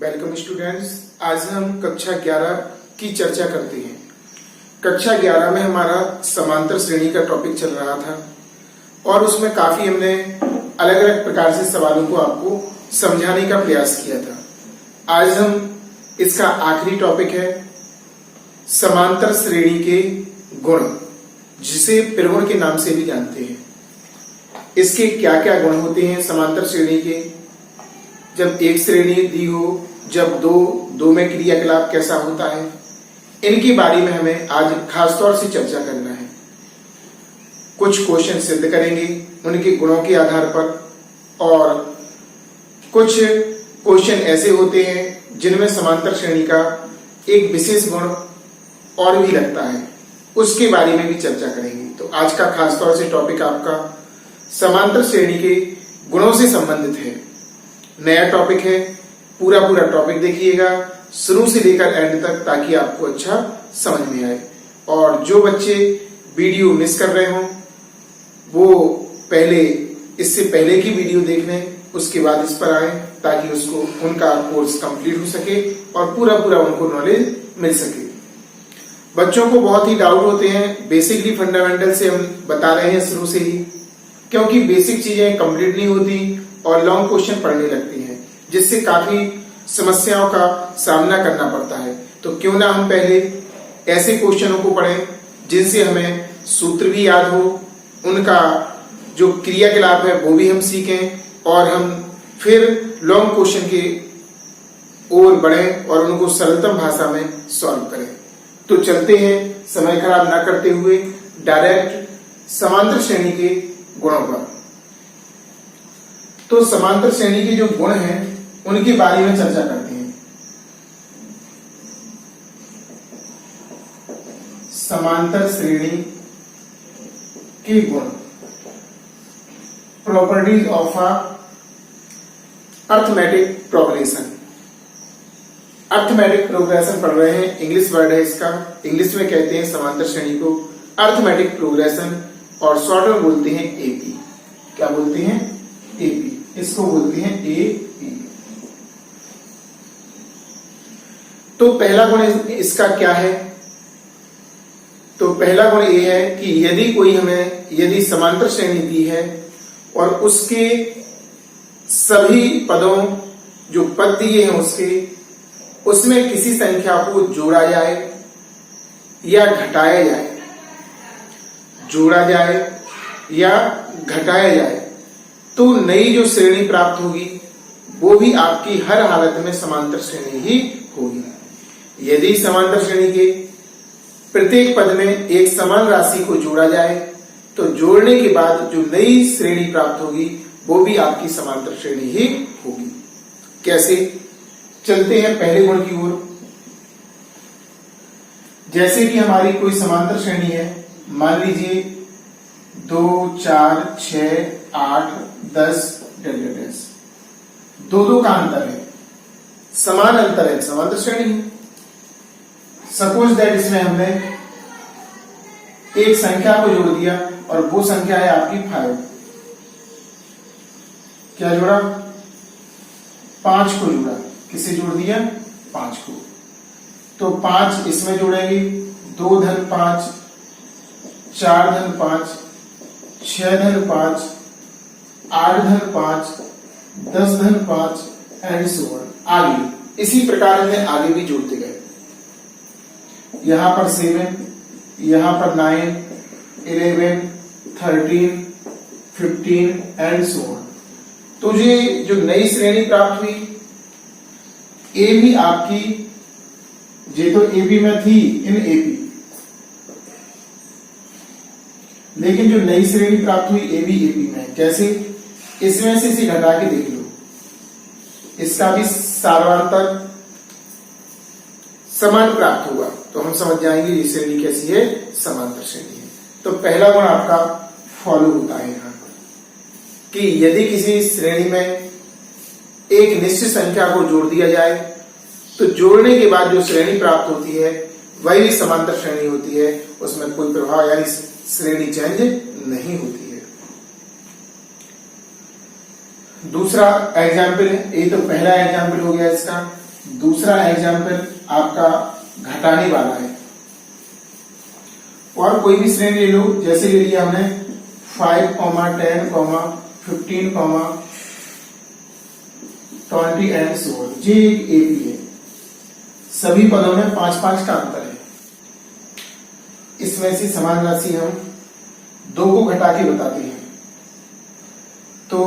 Welcome students. आज हम कक्षा 11 की चर्चा करते हैं। कक्षा 11 में हमारा समांतर श्रेणी का टॉपिक चल रहा था और उसमें काफी हमने अलग अलग प्रकार से सवालों को आपको समझाने का प्रयास किया था। आज हम इसका आखिरी टॉपिक है समांतर श्रेणी के गुण, जिसे त्रिगुण के नाम से भी जानते हैं। इसके क्या क्या गुण होते हैं समांतर श्रेणी के, जब एक श्रेणी दी हो, जब दो में क्रियाकलाप कैसा होता है, इनके बारे में हमें आज खासतौर से चर्चा करना है। कुछ क्वेश्चन सिद्ध करेंगे उनके गुणों के आधार पर, और कुछ क्वेश्चन ऐसे होते हैं जिनमें समांतर श्रेणी का एक विशेष गुण और भी लगता है, उसके बारे में भी चर्चा करेंगे। तो आज का खासतौर से टॉपिक आपका समांतर श्रेणी के गुणों से संबंधित है। नया टॉपिक है, पूरा टॉपिक देखिएगा शुरू से लेकर एंड तक, ताकि आपको अच्छा समझ में आए। और जो बच्चे वीडियो मिस कर रहे हो वो पहले इससे पहले की वीडियो देख लें, उसके बाद इस पर आए, ताकि उसको उनका कोर्स कंप्लीट हो सके और पूरा उनको नॉलेज मिल सके। बच्चों को बहुत ही डाउट होते हैं, बेसिकली फंडामेंटल से हम बता रहे हैं शुरू से ही, क्योंकि बेसिक चीजें कंप्लीट नहीं होती और लॉन्ग क्वेश्चन पढ़ने लगती हैं, जिससे काफी समस्याओं का सामना करना पड़ता है। तो क्यों ना हम पहले ऐसे क्वेश्चनों को पढ़ें जिनसे हमें सूत्र भी याद हो, उनका जो क्रियाकलाप है वो भी हम सीखें, और हम फिर लॉन्ग क्वेश्चन के ओर बढ़ें और उनको सरलतम भाषा में सॉल्व करें। तो चलते हैं, समय खराब ना करते हुए डायरेक्ट समांतर श्रेणी के गुणों पर। तो समांतर श्रेणी के जो गुण हैं उनके बारे में चर्चा करते हैं। समांतर श्रेणी के गुण, properties of a arithmetic progression. Arithmetic progression पढ़ रहे हैं, इंग्लिश वर्ड है इसका। इंग्लिश में कहते हैं समांतर श्रेणी को अर्थमेटिक प्रोग्रेशन, और शॉर्ट में बोलते हैं एपी। क्या बोलते हैं? एपी। इसको बोलते हैं एपी। तो पहला गुण इसका क्या है? तो पहला गुण ये है कि यदि समांतर श्रेणी दी है और उसके सभी पदों, जो पद दिए हैं उसमें किसी संख्या को जोड़ा जाए या घटाया जाए, जोड़ा जाए या घटाया जाए, तो नई जो श्रेणी प्राप्त होगी वो भी आपकी हर हालत में समांतर श्रेणी ही होगी। यदि समांतर श्रेणी के प्रत्येक पद में एक समान राशि को जोड़ा जाए, तो जोड़ने के बाद जो नई श्रेणी प्राप्त होगी वो भी आपकी समांतर श्रेणी ही होगी। कैसे? चलते हैं पहले गुण की ओर। जैसे कि हमारी कोई समांतर श्रेणी है, मान लीजिए 2, 4, 6, 8, 10 डेल्टा, दो का अंतर है, समान अंतर है, समांतर श्रेणी है। सपोज दैट इसमें हमने एक संख्या को जोड़ दिया और वो संख्या है आपकी 5। क्या जोड़ा? 5 को जोड़ा। किसे जोड़ दिया? 5 को। तो 5 इसमें जोड़ेंगे, 2 धन 5, 4 धन 5, 6 धन 5, 8 धन 5, 10 धन 5 एंड सो ऑन। आगे इसी प्रकार हमने आगे भी जोड़ते गए। यहां पर 7, यहां पर 9, 11, 13, 15 एंड सो ऑन। तो ये जो नई श्रेणी प्राप्त हुई, ए भी आपकी, ये तो एबी में थी इन एपी, लेकिन जो नई श्रेणी प्राप्त हुई एबी एपी में। कैसे? इसमें से इसे घटा के देख लो, इसका भी सार्वंतर समान प्राप्त हुआ, तो हम समझ जाएंगे ये श्रेणी कैसी है, समांतर श्रेणी है। तो पहला गुण आपका फॉलो होता है यहां कि यदि किसी श्रेणी में एक निश्चित संख्या को जोड़ दिया जाए, तो जोड़ने के बाद जो श्रेणी प्राप्त होती है वही समांतर श्रेणी होती है, उसमें कोई प्रभाव यानी श्रेणी चेंज नहीं होती है। दूसरा एग्जाम्पल है, ये तो पहला एग्जाम्पल हो गया इसका। दूसरा एग्जाम्पल आपका घटाने वाला है। और कोई भी श्रेणी ले लो, जैसे ले लिया हमने 5, 10, 15, 20 एंड सो ऑन। ये एक एपी है, सभी पदों में 5-5 का अंतर है। इसमें से समान राशि हम 2 को घटा के बताते हैं। तो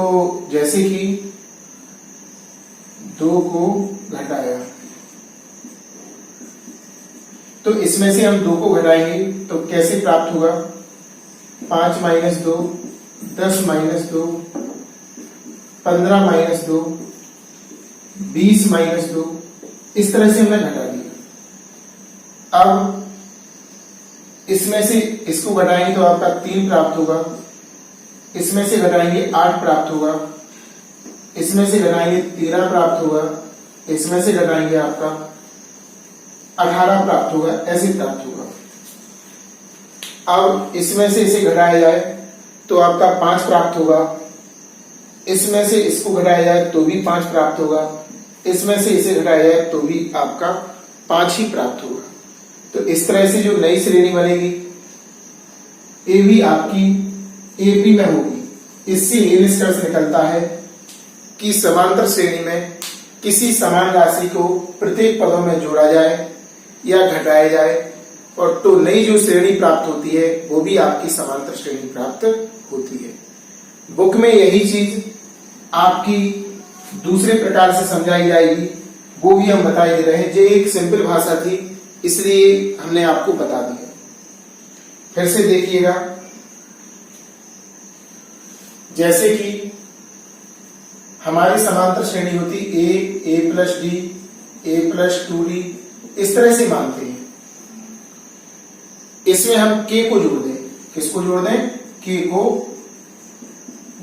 जैसे कि 2 को घटाया, तो इसमें से हम 2 को घटाएंगे तो कैसे प्राप्त होगा? 5 माइनस 2, 10 माइनस 2, 15 माइनस 2, 20 माइनस 2, इस तरह से हमने घटा दिया। अब इसमें से इसको घटाएंगे तो आपका 3 प्राप्त होगा, इसमें से घटाएंगे 8 प्राप्त होगा, इसमें से घटाएंगे 13 प्राप्त होगा, इसमें से घटाएंगे आपका 18 प्राप्त होगा, ऐसे प्राप्त होगा। अब इसमें से इसे घटाया जाए तो आपका 5 प्राप्त होगा, इसमें से इसको घटाया जाए तो भी 5 प्राप्त होगा, इसमें से इसे घटाया जाए तो भी आपका 5 ही प्राप्त होगा। तो इस तरह से जो नई श्रेणी बनेगी ये भी आपकी एपी में होगी। इससे ये निष्कर्ष निकलता है कि समांतर श्रेणी में किसी समान राशि को प्रत्येक पदों में जोड़ा जाए या घटाया जाए और तो नई जो श्रेणी प्राप्त होती है वो भी आपकी समांतर श्रेणी प्राप्त होती है। बुक में यही चीज आपकी दूसरे प्रकार से समझाई जाएगी, वो भी हम बताए दे रहे हैं। जो एक सिंपल भाषा थी इसलिए हमने आपको बता दिया। फिर से देखिएगा, जैसे कि हमारी समांतर श्रेणी होती ए प्लस डी, ए प्लस 2d, इस तरह से मानते हैं। इसमें हम के को जोड़ दें, किसको जोड़ दें? के को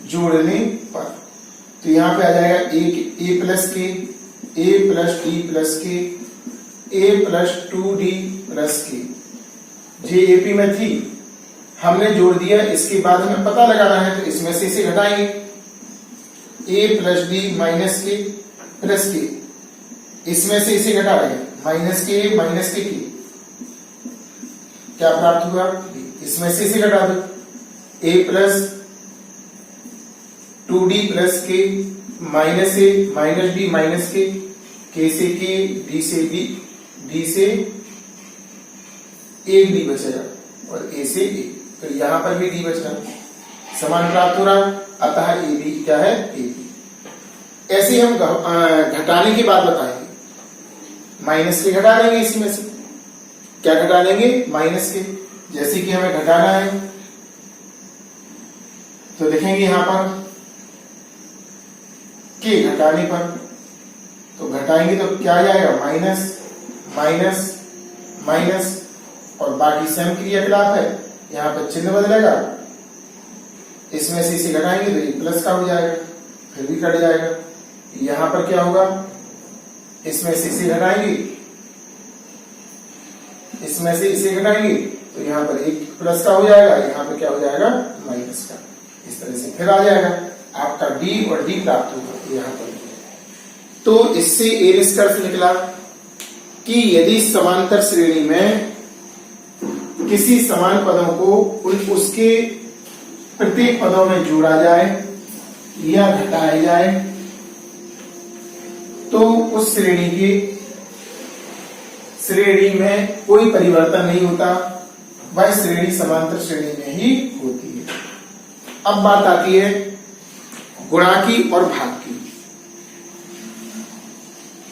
जोड़ने पर तो यहां पे आ जाएगा ए प्लस के, ए प्लस डी प्लस के, ए प्लस 2d प्लस के। जे एपी में थी हमने जोड़ दिया, इसके बाद हमें पता लगाना है तो इसमें से इसे घटाएंगे, ए प्लस डी माइनस के प्लस के, इसमें से इसे घटा देंगे माइनस के क्या प्राप्त हुआ? इसमें से इसे घटा दो, ए प्लस 2d प्लस के माइनस ए माइनस डी माइनस के से के, डी से डी, डी से एक डी बचेगा और ए से ए, तो यहां पर भी डी बच रहा, समान प्राप्त हो रहा, अतः ए बी क्या है? A B. ऐसे हम घटाने की बात बताएंगे। माइनस के घटा लेंगे, इसमें से क्या घटा लेंगे? माइनस के। जैसे कि हमें घटाना है तो देखेंगे यहां पर के घटाने पर, तो घटाएंगे तो क्या आ जाएगा? माइनस माइनस माइनस, और बाकी सेम क्रियाकलाप है, यहां पर चिन्ह बदलेगा, इसमें से इसे घटाएंगे तो ये प्लस का हो जाएगा, फिर भी कट जाएगा। यहां पर क्या होगा? इसमें से इसे घटाएंगे, इसमें से इसे घटाएंगे तो यहां पर एक प्लस का हो जाएगा, यहां पर क्या हो जाएगा? माइनस का। इस तरह से फिर आ जाएगा आपका डी और डी प्राप्त होगा यहां पर। तो इससे ये निष्कर्ष निकला कि यदि समांतर श्रेणी में किसी समान पदों को उसके प्रत्येक पदों में जोड़ा जाए या घटाया जाए तो उस श्रेणी में कोई परिवर्तन नहीं होता, वह श्रेणी समांतर श्रेणी में ही होती है। अब बात आती है गुणाकी और भाग की।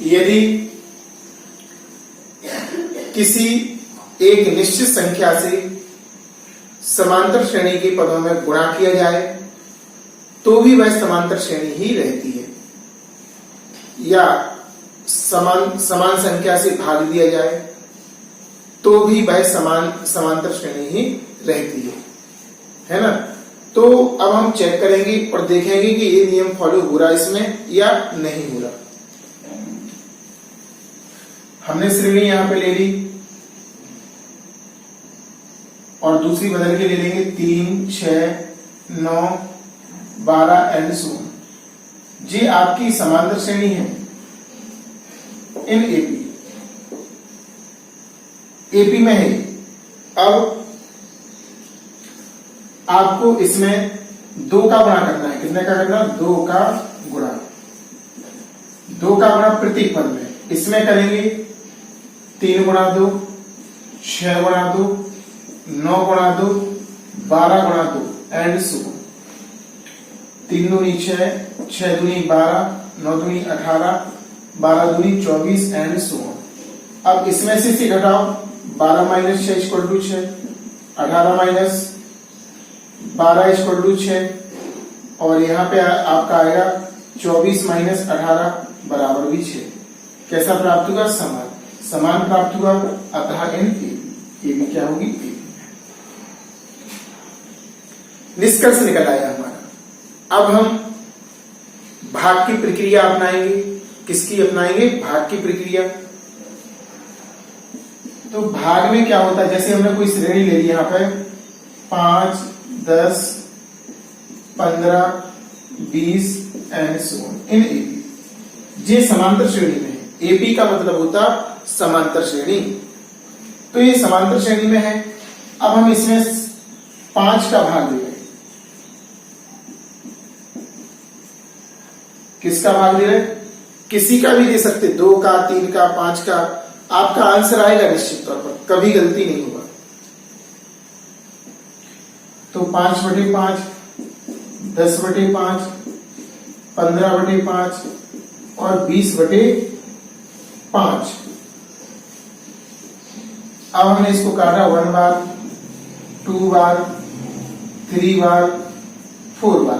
यदि किसी एक निश्चित संख्या से समांतर श्रेणी के पदों में गुणा किया जाए तो भी वह समांतर श्रेणी ही रहती है, या समान संख्या से भाग दिया जाए तो भी वह समांतर श्रेणी ही रहती है ना। तो अब हम चेक करेंगे और देखेंगे कि ये नियम फॉलो हो रहा है इसमें या नहीं हो रहा। हमने श्रेणी यहां पे ले ली और दूसरी बदल के ले लेंगे 3, 6, 9, 12 एंड सो। ये आपकी समांतर श्रेणी है। इन एपी, एपी में है। अब आपको इसमें 2 का गुणा करना है। कितने का करना? 2 का गुणा। 2 का गुणा प्रत्येक पद में। इसमें करेंगे 3 गुणा 2, 6 गुणा 2, 9 गुणा 2, 12 गुणा 2 एंड सो। 3 दूनी 6, 6 दूनी 12, 9 दूनी 18, 12 दूनी 24 एंड सो। अब इसमें से घटाओ। 12 minus 6 equal to 6, 18 minus 12 equal to 6, और यहां पे आपका आएगा 24 माइनस 18 बराबर भी 6। कैसा प्राप्त हुआ? समान। समान प्राप्त हुआ, अतः इन एबी क्या होगी? एबी। निष्कर्ष निकल आया हमारा। अब हम भाग की प्रक्रिया अपनाएंगे। किसकी अपनाएंगे? भाग की प्रक्रिया। तो भाग में क्या होता है? जैसे हमने कोई श्रेणी ले ली, यहां पर 5, 10, 15, 20 and so on in AP. ये समांतर श्रेणी में है। एपी का मतलब होता समांतर श्रेणी। तो ये समांतर श्रेणी में है। अब हम इसमें 5 का भाग दे रहे हैं। किसका भाग दे रहे हैं? किसी का भी दे सकते, 2 का, 3 का, 5 का। आपका आंसर आएगा निश्चित तौर पर, कभी गलती नहीं होगा। तो 5/5, 10/5, 15/5 और 20/5। अब हमने इसको काटा 1 बार, 2 बार, 3 बार, 4 बार।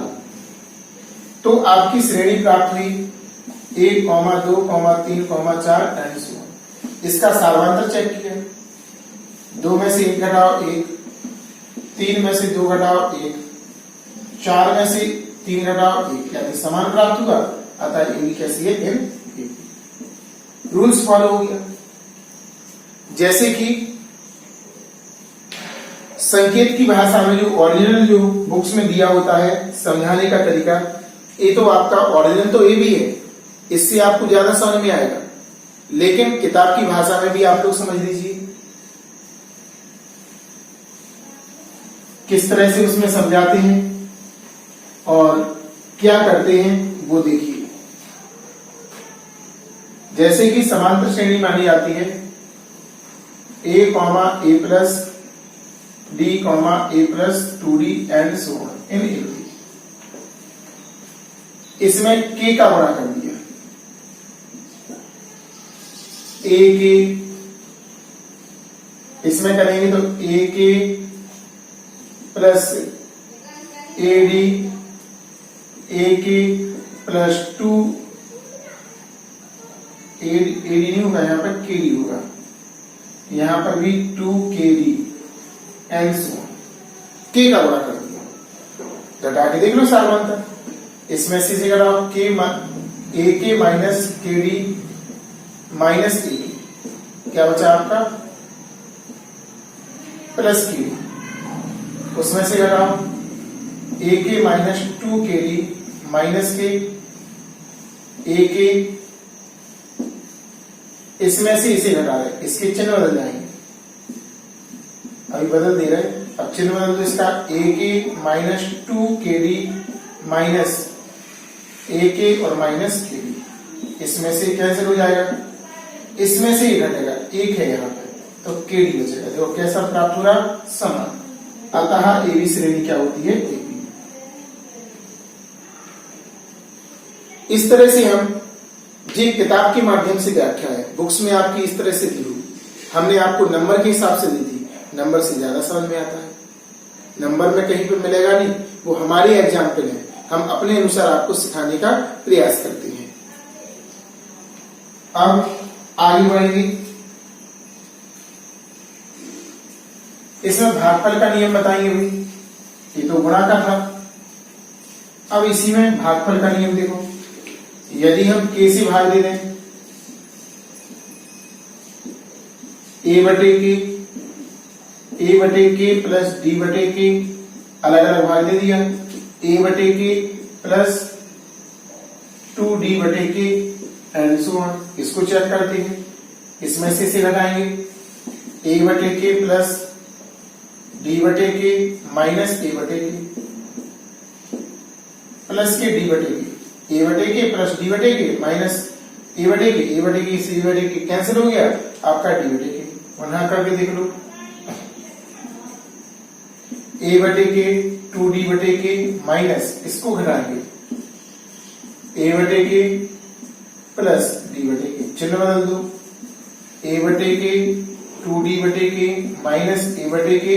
तो आपकी श्रेणी प्राप्त हुई 1, 2, 3, 4 एंड सो ऑन। इसका सार्वंतर चेक किया। 2 में से 1 घटाओ 1, 3 में से 2 घटाओ 1, 4 में से 3 घटाओ 1, यानी समान प्राप्त हुआ, अतः एबी कैसी है? इन एबी। रूल्स फॉलो हो गया। जैसे कि संकेत की भाषा में जो ओरिजिनल जो बुक्स में दिया होता है समझाने का तरीका, ये तो आपका ओरिजिनल तो ये भी है, इससे आपको ज्यादा समझ में आएगा। लेकिन किताब की भाषा में भी आप लोग समझ लीजिए किस तरह से उसमें समझाते हैं और क्या करते हैं वो देखिए। जैसे कि समांतर श्रेणी मानी जाती है a, a plus d, a plus 2d and so on in AB. इसमें k का गुणा कर दिया, a के, इसमें करेंगे तो a के प्लस ad, a के प्लस 2 ad नहीं होगा, यहां पर kd होगा, यहां पर भी 2kd and so on. k का गुणा कर दिया, घटा के देख लो सार्वंतर। इसमें से घटाओ a के माइनस kd माइनस ad, क्या बचा आपका? Plus kd। उसमें से घटाओ a के माइनस 2kd माइनस के a के, इसमें से इसे घटा रहे, इसके चिन्ह बदल जाएंगे, अभी बदल दे रहे। अब चिन्ह बदल दो इसका, a के माइनस 2kd माइनस a के और माइनस kd, इसमें से कैंसिल हो जाएगा, इसमें से ही घटेगा, 1 है यहाँ पे तो kd बचेगा। देखो कैसा प्राप्त हो रहा? समान। अतः एबी श्रेणी क्या होती है? एबी। इस तरह से हम जी किताब के माध्यम से व्याख्या है, बुक्स में आपकी इस तरह से दी हुई, हमने आपको नंबर के हिसाब से दी थी। नंबर से ज्यादा समझ में आता है, नंबर में कहीं पे मिलेगा नहीं, वो हमारी एग्जाम्पल है, हम अपने अनुसार आपको सिखाने का प्रयास करते हैं। अब आगे बढ़ेंगे। इसमें भागफल का नियम बताएंगे भाई, ये तो गुणा का था। अब इसी में भागफल का नियम देखो, यदि हम k से भाग दे दें, a बटे k प्लस d बटे k, अलग अलग भाग दे दिया, a बटे k प्लस 2d बटे k एंड सो ऑन। इसको चेक करते हैं, इसमें से इसे घटाएंगे, ए बटे के प्लस डी बटे के माइनस ए बटे के प्लस के डी बटे के, ए बटे के प्लस डी बटे के माइनस ए बटे के, ए बटे के से ए बटे के कैंसिल हो गया, आपका डी बटे के। वहां करके देख लो, ए बटे के 2d बटे के माइनस इसको घटाएंगे ए बटे के प्लस डी बटे के, चिन्ह बदल दो, ए बटे के 2d बटे के माइनस ए बटे के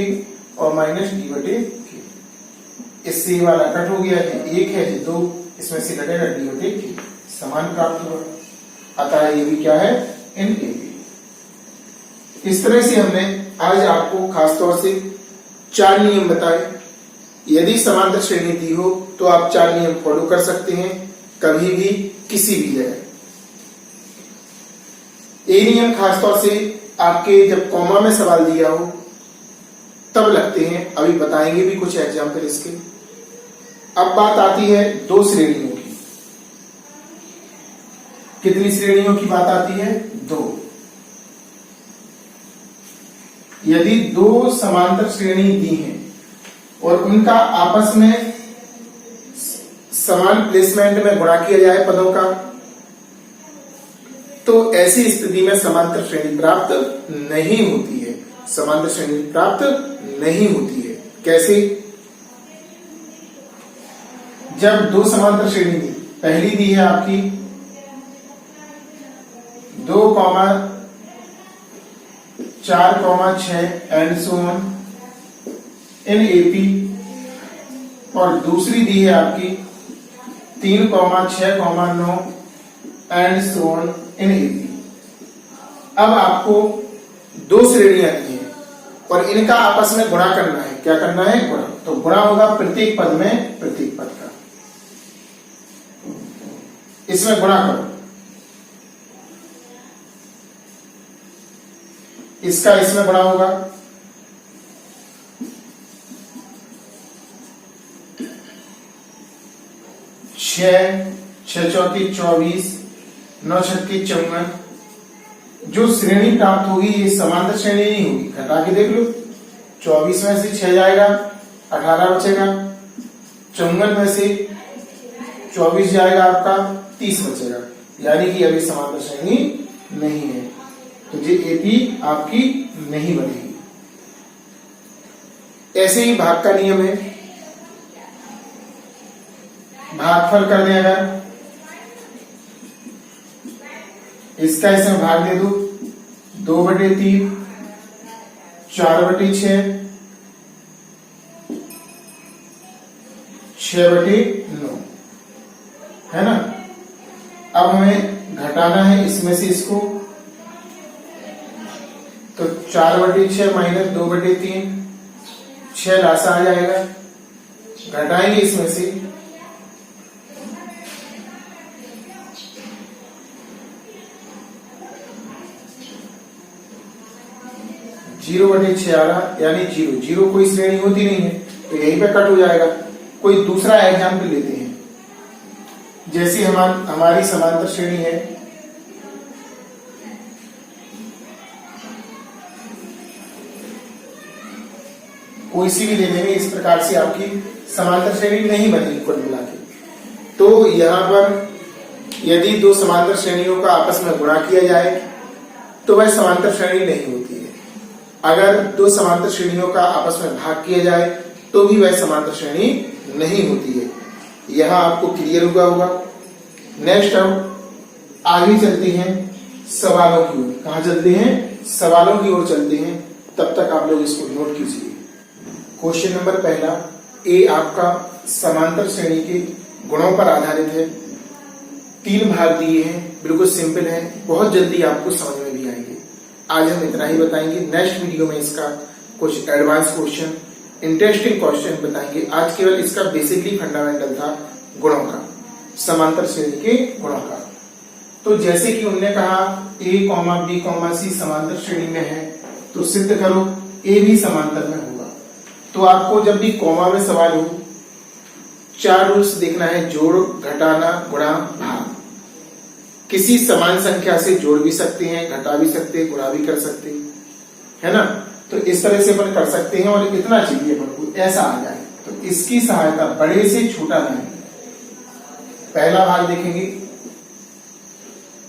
और माइनस डी बटे के। इससे ये वाला कट हो गया है, एक है जो 2, इसमें से कटेगा डी बटे के, समान प्राप्त हुआ। अतः ये भी क्या है, इन ए बी। इस तरह से हमने आज आपको खासतौर से 4 नियम बताए। यदि समांतर श्रेणी दी हो तो आप 4 नियम फॉलो कर सकते हैं कभी भी किसी भी जगह। ये नियम खासतौर से आपके जब कॉमा में सवाल दिया हो तब लगते हैं, अभी बताएंगे भी कुछ एग्जाम्पल इसके। अब बात आती है 2 श्रेणियों की। कितनी श्रेणियों की बात आती है, 2। यदि 2 समांतर श्रेणी दी हैं और उनका आपस में समान प्लेसमेंट में गुणा किया जाए पदों का, तो ऐसी स्थिति में समांतर श्रेणी प्राप्त नहीं होती है। समांतर श्रेणी प्राप्त नहीं होती है। कैसे? जब 2 समांतर श्रेणी दी, पहली दी है आपकी 2, 4, 6 and so on in AP, और दूसरी दी है आपकी 3, 6, 9 and so on in AP. अब आपको 2 श्रेणियां दी हैं और इनका आपस में गुणा करना है। क्या करना है? गुणा। तो गुणा होगा प्रत्येक पद में प्रत्येक पद का, इसमें गुणा करो, इसका इसमें गुणा होगा, छह 4 24, 9 6 54। जो श्रेणी प्राप्त होगी ये समांतर श्रेणी नहीं होगी। घटा के देख लो, 24 में से 6 जाएगा, 18 बचेगा, 54 में से 24 जाएगा, आपका 30 बचेगा, यानी कि अभी समांतर श्रेणी नहीं है, तो ये एपी आपकी नहीं बनेगी। ऐसे ही भाग का नियम है, भागफल कर दें अगर, इसका इसमें भाग दे दो, 2/3, 4/6, 6/9, है ना। अब हमें घटाना है इसमें से इसको, तो 4/6 माइनस 2/3, 6 लासा आ जाएगा, घटाएंगे इसमें से 0/6 आ रहा, यानी 0 0 कोई श्रेणी होती नहीं है, तो यहीं पे कट हो जाएगा। कोई दूसरा एग्जाम्पल लेते हैं, जैसे हमारी समांतर श्रेणी है, कोई सी भी ले लेंगे, इस प्रकार से आपकी समांतर श्रेणी नहीं बनेगी कुल मिला के। तो यहां पर यदि 2 समांतर श्रेणियों का आपस में गुणा किया जाए तो वह समांतर श्रेणी नहीं होती है। अगर 2 समांतर श्रेणियों का आपस में भाग किया जाए तो भी वह समांतर श्रेणी नहीं होती है। यहां आपको क्लियर होगा। नेक्स्ट हम आगे चलते हैं सवालों की ओर। कहां चलते हैं? सवालों की ओर चलते हैं। तब तक आप लोग इसको नोट कीजिए। क्वेश्चन नंबर पहला ए आपका समांतर श्रेणी के गुणों पर आधारित है। 3 भाग दिए हैं, बिल्कुल सिंपल है, बहुत जल्दी आपको समझ में भी आएंगे। आज हम इतना ही बताएंगे। नेक्स्ट वीडियो में इसका कुछ एडवांस क्वेश्चन, इंटरेस्टिंग क्वेश्चन बताएंगे। आज केवल इसका बेसिकली फंडामेंटल था गुणों का, समांतर श्रेणी के गुणों का। तो जैसे कि उन्होंने कहा ए, बी, सी समांतर श्रेणी में है, तो सिद्ध करो ए भी समांतर में होगा। तो आपको जब भी कॉमा में सवाल हो 4 रूल्स देखना है, जोड़, घटाना, गुणा, भाग। किसी समान संख्या से जोड़ भी सकते हैं, घटा भी सकते हैं, गुणा भी कर सकते हैं, है ना। तो इस तरह से अपन कर सकते हैं और इतना चाहिए अपन को ऐसा आ जाए तो इसकी सहायता बड़े से छोटा बनाएंगे। पहला भाग देखेंगे,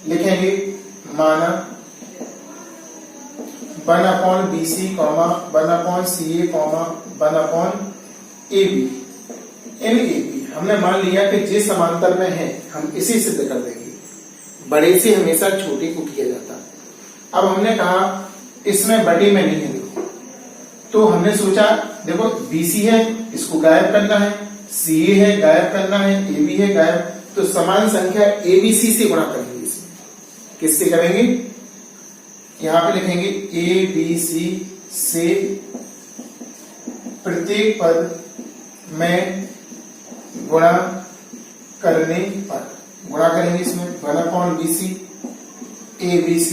लिखेंगे माना 1/BC, 1/CA, 1/AB। इन AB हमने मान लिया कि जिस समांतर में है हम इसे सिद्ध कर देंगे। बड़े से हमेशा छोटे को किया जाता है। अब हमने कहा इसमें बड़े में नहीं है, देखो तो हमने सोचा देखो BC है इसको गायब करना है, CA है गायब करना है, AB है गायब, तो समान संख्या ABC से गुणा करेंगे। इसमें किससे करेंगे, यहां पे लिखेंगे ABC से प्रत्येक पद में गुणा करने पर गुणा करेंगे। इसमें 1/BC ABC,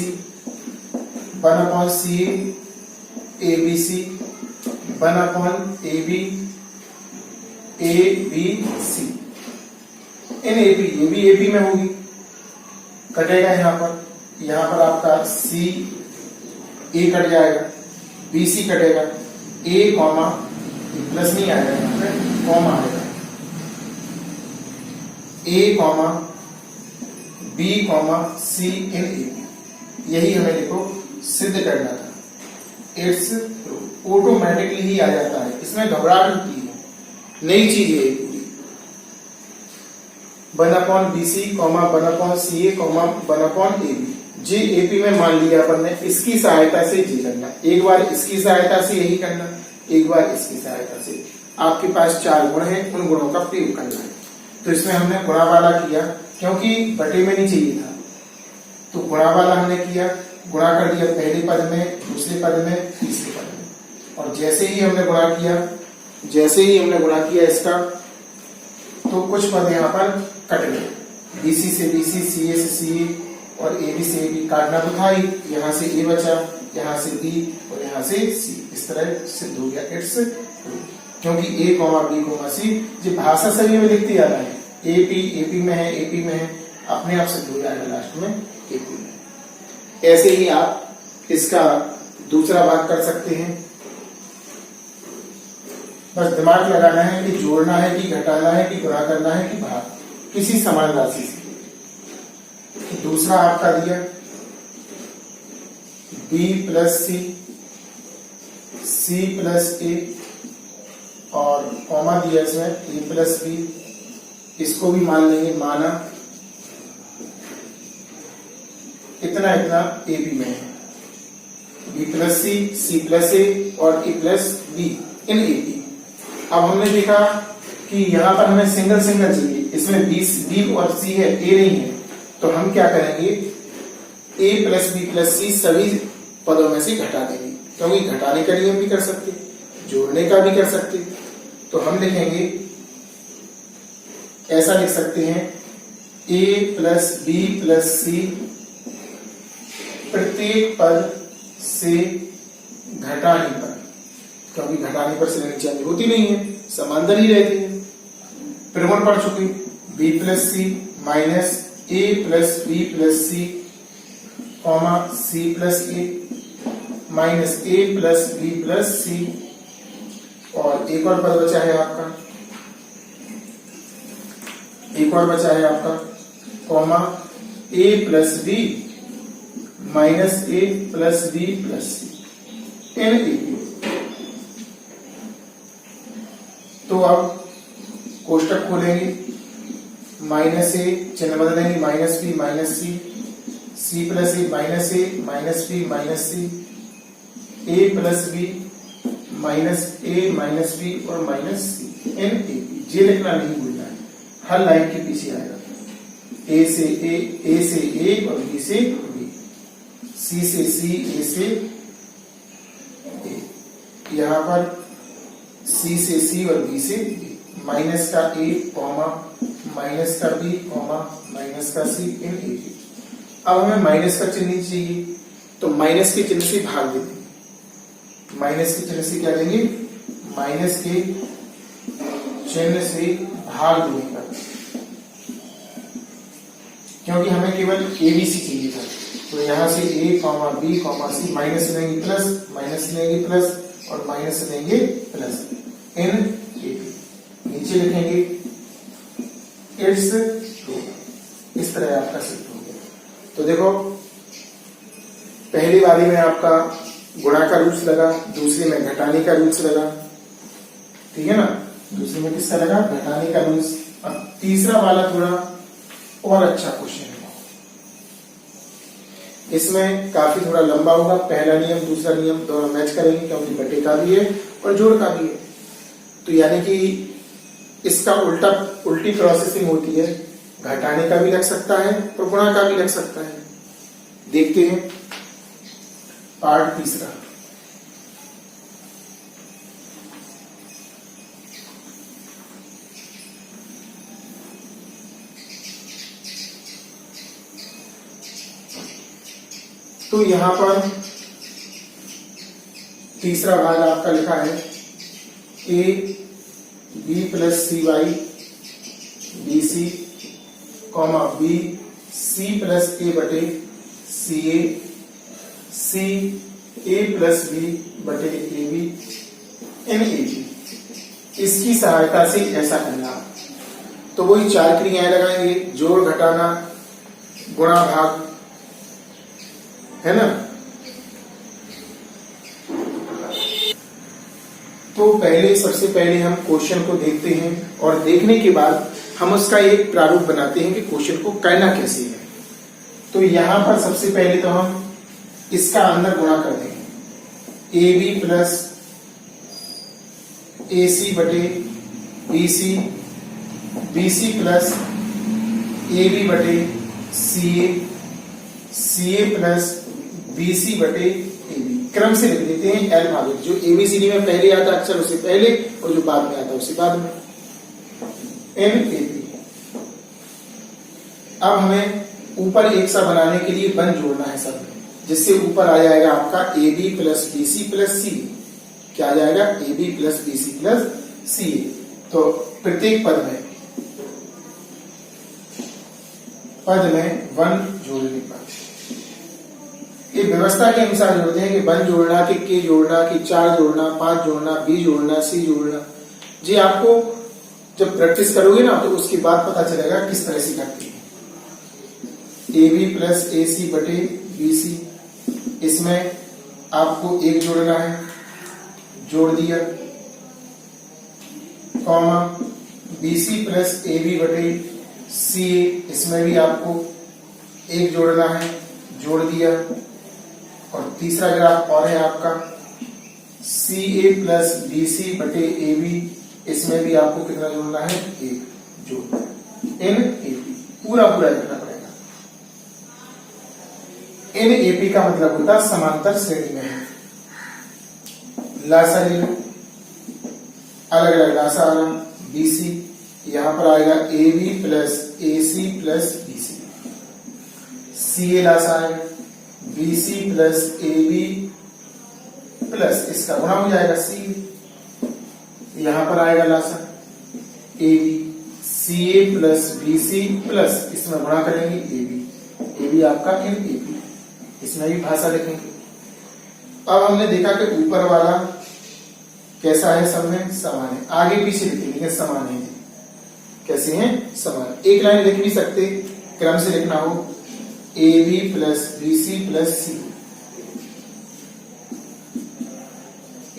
1/CA ABC, 1/AB ABC। इन AB में होगी, कटेगा यहां पर आपका CA कट जाएगा, BC कटेगा, A कॉमा प्लस नहीं आएगा, यहाँ पे कॉमा आएगा, A comma B comma C in AB। यही हमें देखो सिद्ध करना था। इट्स ऑटोमेटिकली ही आ जाता है, इसमें घबराहट होती है, नई चीज है पूरी। 1/BC, 1/CA, 1/AB। जे AP में मान लिया अपन ने, इसकी सहायता से जी करना, एक बार इसकी सहायता से यही करना, एक बार इसकी सहायता से। आपके पास 4 गुण हैं, उन गुणों का प्रयोग करना है। तो इसमें हमने गुणा वाला किया क्योंकि बटे में नहीं चाहिए था, तो गुणा वाला हमने किया, गुणा कर दिया पहले पद में, दूसरे पद में, तीसरे पद में। और जैसे ही हमने गुणा किया इसका, तो कुछ पद यहाँ पर कट गए। BC से BC, CA से CA और AB से AB काटना तो था ही, यहाँ से A बचा, यहाँ से B और यहाँ से C। इस तरह सिद्ध हो गया इट्स, क्योंकि A, B, C जो भाषा सभी में लिखते जाना है। AP में है, AP में है, अपने आप सिद्ध हो जाएगा लास्ट में AP में। ऐसे ही आप इसका दूसरा भाग कर सकते हैं। बस दिमाग लगाना है कि जोड़ना है कि घटाना है कि गुणा करना है कि भाग किसी समान राशि से। दूसरा आपका दिया B plus C plus A और कॉमा दिया इसमें A प्लस B। इसको भी मान लेंगे, माना इतना AB में है, B plus C plus A और A plus B in AB। अब हमने देखा कि यहाँ पर हमें सिंगल चाहिए, इसमें B और C है, A नहीं है, तो हम क्या करेंगे A plus B plus C सभी पदों में से घटा देंगे, क्योंकि घटाने का नियम भी कर सकते, जोड़ने का भी कर सकते। तो हम लिखेंगे, ऐसा लिख सकते हैं A plus B plus C प्रत्येक पद से घटाने पर, क्योंकि घटाने पर श्रेणी चेंज होती नहीं है, समांतर ही रहती है। प्रगुण पढ़ चुके, B plus C minus A plus B plus C comma C plus A minus A plus B plus C। और एक और पद बचा है आपका, comma A plus B minus A plus B plus C in AB। तो अब कोष्टक खोलेंगे, माइनस A चिन्ह बदलेंगे, minus B minus C plus A minus B minus C, A plus B minus A minus B और minus C इन AB। ये लिखना नहीं भूलना है, हर लाइन के पीछे आएगा। A से A और B से B, C से C, A से A। यहाँ पर C से C और B से B, माइनस का A कॉमा माइनस का B कॉमा माइनस का C इन AB। अब हमें माइनस का चिन्ह चाहिए, तो माइनस के चिन्ह से भाग देंगे। माइनस के चिन्ह से क्या देंगे, माइनस के चिन्ह से भाग देने का। क्योंकि हमें केवल ए बी सी चाहिए था। तो यहाँ से ए कॉमा बी कॉमा सी माइनस लेंगे प्लस, माइनस लेंगे प्लस और माइनस लेंगे प्लस इन ए बी। नीचे लिखेंगे इट्स ट्रू। इस तरह आपका सिद्ध हो गया। तो देखो पहली वाली में आपका गुणा का रूल्स लगा, दूसरी में घटाने का रूल्स लगा, ठीक है ना। दूसरी में किसका लगा? घटाने का रूल्स। अब तीसरा वाला थोड़ा और अच्छा क्वेश्चन है। इसमें काफी थोड़ा लंबा होगा। पहला नियम दूसरा नियम दोनों मैच करेंगे क्योंकि बटे का भी है और जोड़ का भी है। तो यानी कि इसका उल्टी प्रोसेसिंग होती है। घटाने का भी लग सकता है और गुणा का भी लग सकता है। देखते हैं पार्ट तीसरा। तो यहां पर तीसरा भाग आपका लिखा है A B plus C Y B C comma B C plus A बटे सी ए प्लस बी बटे ए बी इन ए बी। इसकी सहायता से ऐसा करना। तो वही चार क्रियाएं लगाएंगे, जोड़ घटाना गुणा भाग, है ना। तो सबसे पहले हम क्वेश्चन को देखते हैं और देखने के बाद हम उसका एक प्रारूप बनाते हैं कि क्वेश्चन को करना कैसे है। तो यहां पर सबसे पहले तो हम इसका अंदर गुणा कर देंगे। ए बी प्लस ए सी बटे B C plus A B बटे सी ए प्लस बी सी बटे ए बी। क्रम से लिख देते हैं अल्फाबेट। जो एबीसीडी में पहले आता अक्षर उससे पहले और जो बाद में आता उससे बाद में। N A B. अब हमें ऊपर एक सा बनाने के लिए बन जोड़ना है सब में, जिससे ऊपर आ जाएगा आपका A B plus B C plus C. क्या आ जाएगा? A B plus B C plus C. तो प्रत्येक पद में वन जोड़ने पर ये व्यवस्था के अनुसार जोड़ते हैं कि वन जोड़ना, कि के जोड़ना, कि चार जोड़ना, पांच जोड़ना, बी जोड़ना, सी जोड़ना। जी आपको जब प्रैक्टिस करोगे ना तो उसके बाद पता चलेगा किस तरह से करते हैं। ए बी प्लस ए सी बटे बी सी, इसमें आपको एक जोड़ना है, जोड़ दिया, comma B C plus A B बटे सी ए, इसमें भी आपको एक जोड़ना है, जोड़ दिया। और तीसरा ग्राफ और है आपका सी ए प्लस बी सी बटे ए बी, इसमें भी आपको कितना जोड़ना है? एक जोड़ना है। इन ए पी पूरा लिखना पड़ेगा। इन ए पी का मतलब होता है समांतर श्रेणी में है। लासा ले लो, अलग अलग लासा आ रहा। बी सी यहां पर आएगा A B plus A C plus B C, C A लासा आएगा B C plus A B plus इसका गुणा हो जाएगा सी। यहां पर आएगा लासा A B C A plus B C plus इसमें गुणा करेंगे ए बी आपका इन ए बी। इसमें भी भाषा लिखेंगे। अब हमने देखा कि ऊपर वाला कैसा है, सब में समान है। आगे पीछे लिखेंगे लेकिन समान है। कैसे हैं? समान। एक लाइन लिख भी सकते, क्रम से लिखना हो A B plus B C plus C,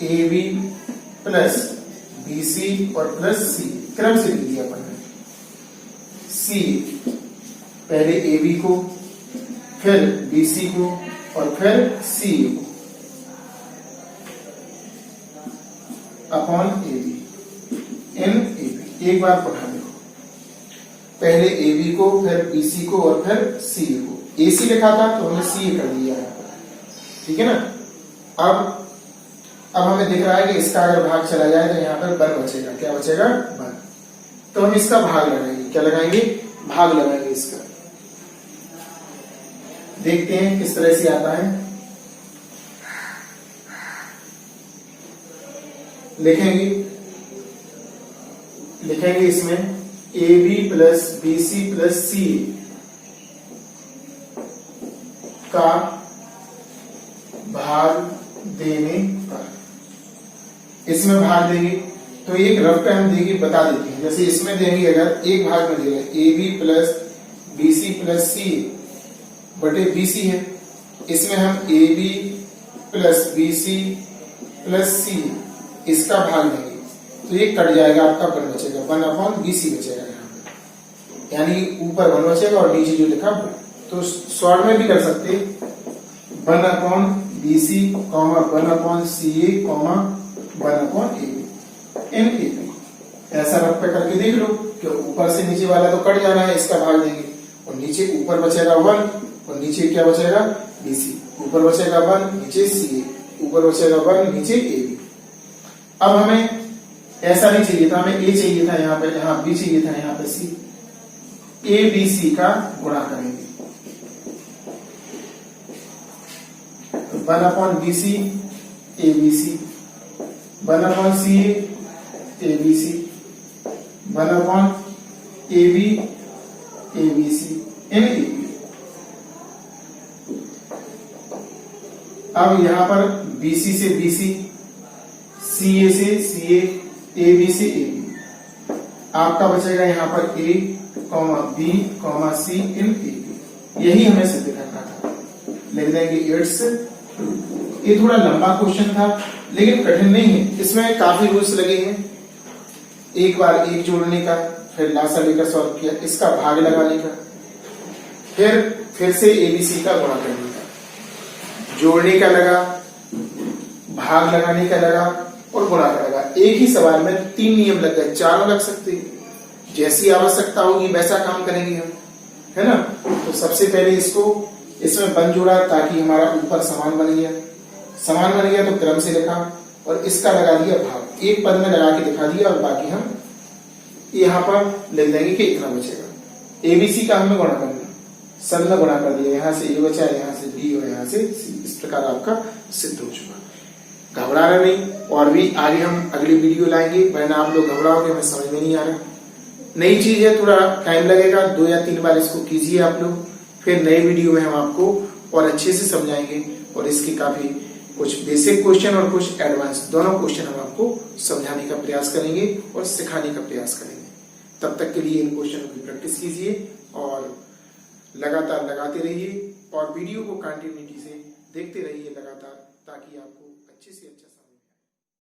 A B plus B C और प्लस सी, क्रम से लिख दिया अपन ने। सी पहले ए बी को, फिर बी सी को और फिर सी को upon A B in A B. एक बार पढ़ा देखो, पहले ए बी को, फिर बी सी को और फिर सी को। ए सी लिखा था तो हमने सी कर दिया है, ठीक है ना। अब हमें दिख रहा है कि इसका अगर भाग चला जाए तो यहाँ पर वन बचेगा। क्या बचेगा? वन। तो हम इसका भाग लगाएंगे। क्या लगाएंगे? भाग लगाएंगे इसका। देखते हैं किस तरह से आता है। लिखेंगे इसमें A B plus B C plus C का भाग देने पर, इसमें भाग देंगे तो एक रफ टाइम देगी बता देती है। जैसे इसमें देंगे अगर एक भाग में देगा A B plus B C plus C बटे बी सी है, इसमें हम A B plus B C plus C इसका भाग देंगे तो ये कट जाएगा, आपका 1 बचेगा, 1/BC बचेगा यहाँ पे, यानी ऊपर 1 बचेगा और नीचे जो लिखा 1। तो शॉर्ट में भी कर सकते 1/BC, 1/CA, 1/AB इन AB। ऐसा रफ पे करके देख लो कि ऊपर से नीचे वाला तो कट जाना है, इसका भाग देंगे और नीचे ऊपर बचेगा 1 और नीचे क्या बचेगा BC, ऊपर बचेगा 1 नीचे CA, ऊपर बचेगा 1 नीचे AB। अब हमें ऐसा नहीं चाहिए था, हमें A चाहिए था यहाँ पे, यहाँ B चाहिए था यहाँ पे C। ABC का गुणा करेंगे 1/BC ABC, 1/CA ABC, 1/AB ABC इन AB। अब यहां पर BC से BC, CA से CA, AB से AB, आपका बचेगा यहां पर A, B, C in AB। यही हमें सिद्ध करना था, लिख देंगे इट्स। ये थोड़ा लंबा क्वेश्चन था लेकिन कठिन नहीं है, इसमें काफी रूल्स लगे हैं। एक बार एक जोड़ने का, फिर लासा लेकर सॉल्व किया, इसका भाग लगाने का, फिर से ABC का गुणा करने का, जोड़ने का लगा, भाग लगाने का लगा और गुणा का लगा। एक ही सवाल में 3 नियम लग गए, 4 लग सकते हैं, जैसी आवश्यकता होगी वैसा काम करेंगे हम, है ना। तो सबसे पहले इसमें 1 जोड़ा ताकि हमारा ऊपर समान बन गया, समान बन गया तो क्रम से लिखा और इसका लगा दिया भाग, एक पद में लगा के दिखा दिया और बाकी हम यहाँ पर लिख देंगे कि इतना बचेगा। ABC का हमें गुणा करना, सब में गुणा कर दिया, यहाँ से A बचा, यहाँ से B और यहाँ से C। इस प्रकार आपका सिद्ध हो चुका। घबराना नहीं, और भी आगे हम अगली वीडियो लाएंगे, वरना आप लोग घबराओगे, हमें समझ में नहीं आ रहा। नई चीज है, थोड़ा टाइम लगेगा, 2 या 3 बार इसको कीजिए आप लोग, फिर नई वीडियो में हम आपको और अच्छे से समझाएंगे और इसकी काफी कुछ बेसिक क्वेश्चन और कुछ एडवांस दोनों क्वेश्चन हम आपको समझाने का प्रयास करेंगे और सिखाने का प्रयास करेंगे। तब तक के लिए इन क्वेश्चनों की प्रैक्टिस कीजिए और लगातार लगाते रहिए और वीडियो को कंटिन्यूटी से देखते रहिए लगातार, ताकि आपको अच्छे से अच्छा